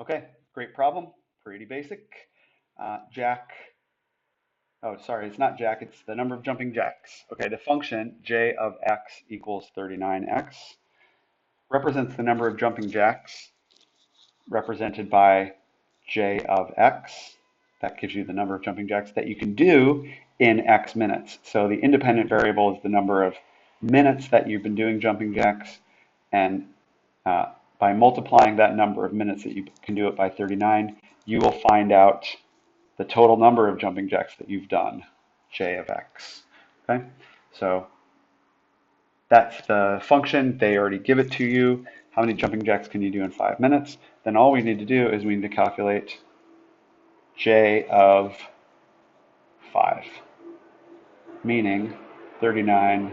Okay, great problem, pretty basic. Jack, oh, sorry, it's not Jack, it's the number of jumping jacks. Okay, the function j of x equals 39x represents the number of jumping jacks represented by j of x. That gives you the number of jumping jacks that you can do in x minutes. So the independent variable is the number of minutes that you've been doing jumping jacks, and by multiplying that number of minutes that you can do it by 39, you will find out the total number of jumping jacks that you've done, j of x. Okay, so that's the function. They already give it to you. How many jumping jacks can you do in 5 minutes? Then all we need to do is we need to calculate j of 5, meaning 39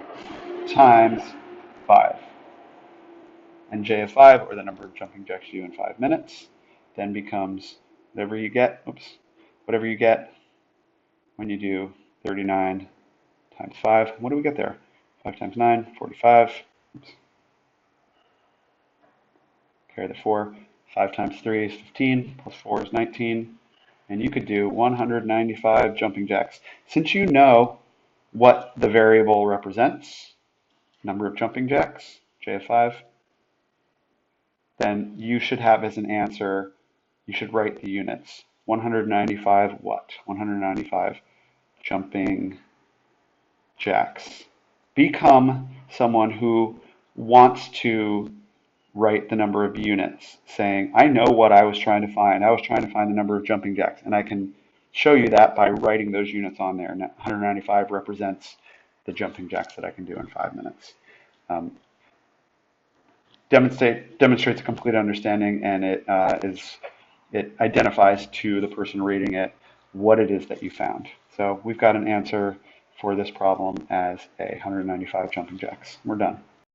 times 5. And j of 5, or the number of jumping jacks you do in 5 minutes, then becomes whatever you get, whatever you get when you do 39 times 5. What do we get there? 5 times 9, 45. Carry the 4. 5 times 3 is 15, plus 4 is 19. And you could do 195 jumping jacks. Since you know what the variable represents, number of jumping jacks, j of 5, then you should have as an answer, you should write the units. 195 what? 195 jumping jacks. Become someone who wants to write the number of units, saying, I know what I was trying to find. I was trying to find the number of jumping jacks, and I can show you that by writing those units on there. 195 represents the jumping jacks that I can do in 5 minutes. Demonstrates a complete understanding, and it identifies to the person reading it what it is that you found. So we've got an answer for this problem as 195 jumping jacks. We're done.